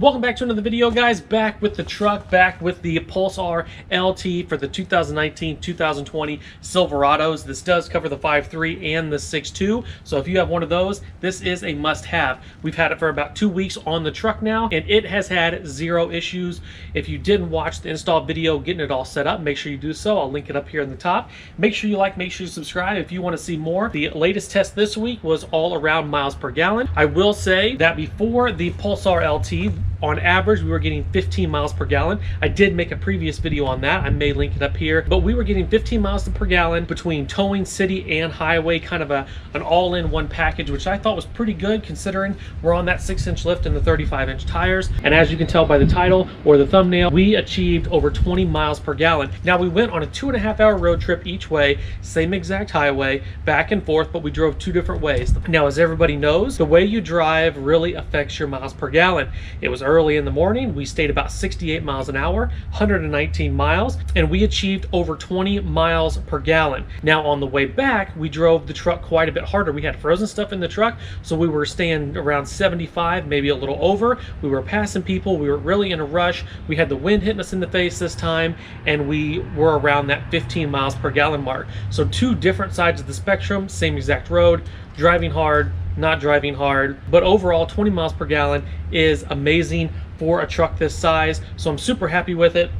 Welcome back to another video, guys. Back with the truck, back with the Pulsar LT for the 2019-2020 Silverados. This does cover the 5.3 and the 6.2, so if you have one of those, this is a must-have. We've had it for about 2 weeks on the truck now, and it has had zero issues. If you didn't watch the install video getting it all set up, make sure you do so. I'll link it up here in the top. Make sure you like, make sure you subscribe if you want to see more. The latest test this week was all around miles per gallon. I will say that before the Pulsar LT, on average, we were getting 15 miles per gallon. I did make a previous video on that. I may link it up here, but we were getting 15 miles per gallon between towing, city, and highway, kind of an all-in-one package, which I thought was pretty good considering we're on that 6-inch lift and the 35-inch tires. And as you can tell by the title or the thumbnail, we achieved over 20 miles per gallon. Now, we went on a 2.5-hour road trip each way, same exact highway, back and forth, but we drove 2 different ways. Now, as everybody knows, the way you drive really affects your miles per gallon. It was early in the morning. We stayed about 68 miles an hour, 119 miles, and we achieved over 20 miles per gallon. Now, on the way back, we drove the truck quite a bit harder. We had frozen stuff in the truck, so we were staying around 75, maybe a little over. We were passing people. We were really in a rush. We had the wind hitting us in the face this time, and we were around that 15 miles per gallon mark. So 2 different sides of the spectrum, same exact road, driving hard, not driving hard, but overall 20 miles per gallon is amazing for a truck this size, so I'm super happy with it.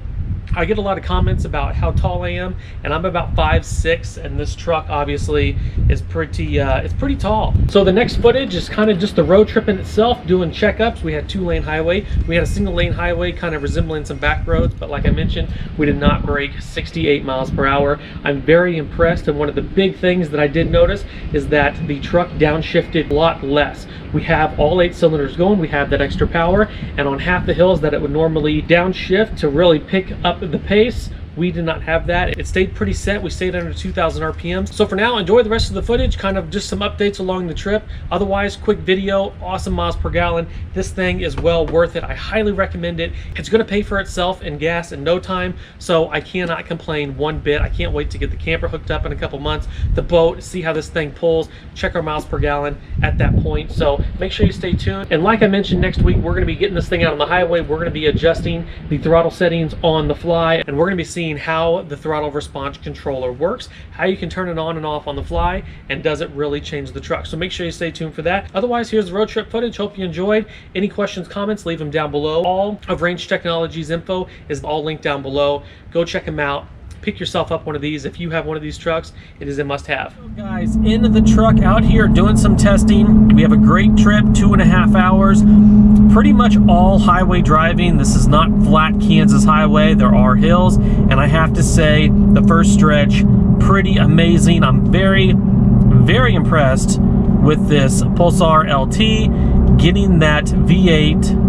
I get a lot of comments about how tall I am, and I'm about 5'6", and this truck obviously is it's pretty tall. So the next footage is kind of just the road trip in itself, doing checkups. We had 2-lane highway. We had a single lane highway kind of resembling some back roads, but like I mentioned, we did not break 68 miles per hour. I'm very impressed, and one of the big things that I did notice is that the truck downshifted a lot less. We have all 8 cylinders going, we have that extra power, and on half the hills that it would normally downshift to really pick up the pace, we did not have that. It stayed pretty set. We stayed under 2,000 RPMs. So for now, enjoy the rest of the footage, kind of just some updates along the trip. Otherwise, quick video, awesome miles per gallon. This thing is well worth it. I highly recommend it. It's gonna pay for itself in gas in no time, so I cannot complain one bit. I can't wait to get the camper hooked up in a couple months, the boat, see how this thing pulls, check our miles per gallon at that point. So make sure you stay tuned. And like I mentioned, next week, we're gonna be getting this thing out on the highway. We're gonna be adjusting the throttle settings on the fly, and we're gonna be seeing how the throttle response controller works, how you can turn it on and off on the fly, and does it really change the truck. So make sure you stay tuned for that. Otherwise, here's the road trip footage. Hope you enjoyed. Any questions, comments, leave them down below. All of Range Technologies info is all linked down below. Go check them out. Pick yourself up one of these. If you have one of these trucks, it is a must-have. So guys, into the truck out here doing some testing. We have a great trip, 2.5 hours. Pretty much all highway driving. This is not flat Kansas highway. There are hills, and I have to say the first stretch, pretty amazing. I'm very, very impressed with this Pulsar LT, getting that V8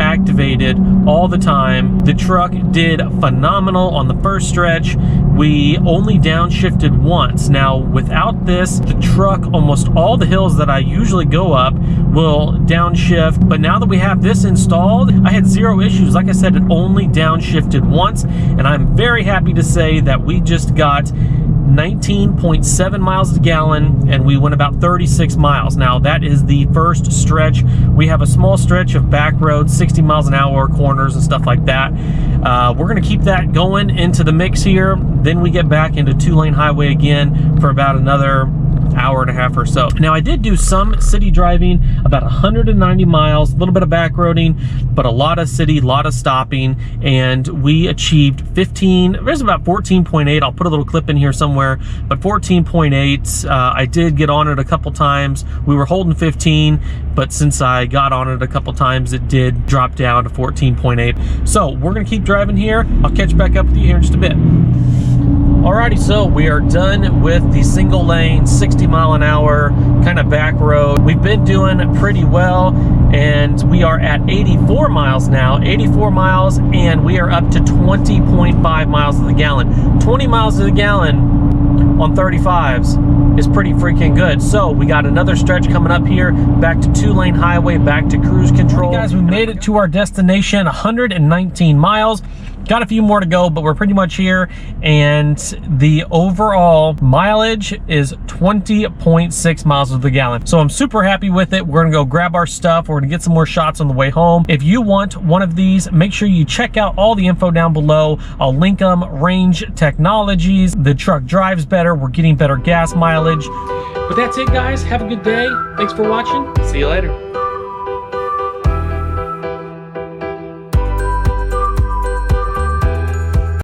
activated all the time. The truck did phenomenal on the first stretch. We only downshifted once. Now, without this, the truck, almost all the hills that I usually go up will downshift, but now that we have this installed, I had zero issues. Like I said, it only downshifted once, and I'm very happy to say that we just got 19.7 miles a gallon, and we went about 36 miles. Now, that is the first stretch. We have a small stretch of back roads, 60 miles an hour, corners and stuff like that. We're gonna keep that going into the mix here. Then we get back into 2-lane highway again for about another hour and a half or so. Now, I did do some city driving, about 190 miles, a little bit of back roading, but a lot of city, a lot of stopping, and we achieved 15, there's about 14.8. I'll put a little clip in here somewhere, but 14.8. I did get on it a couple times. We were holding 15, but since I got on it a couple times, it did drop down to 14.8. So we're gonna keep driving here. I'll catch back up with you here in just a bit. Alrighty, so we are done with the single lane, 60 mile an hour kind of back road. We've been doing pretty well, and we are at 84 miles now, 84 miles, and we are up to 20.5 miles to the gallon. 20 miles to the gallon on 35s is pretty freaking good. So we got another stretch coming up here, back to 2-lane highway, back to cruise control. Hey guys, we made it to our destination, 119 miles. Got a few more to go, but we're pretty much here, and the overall mileage is 20.6 miles to the gallon. So I'm super happy with it. We're gonna go grab our stuff. We're gonna get some more shots on the way home. If you want one of these, make sure you check out all the info down below. I'll link them. Range Technologies. The truck drives better. We're getting better gas mileage. But that's it, guys. Have a good day. Thanks for watching. See you later.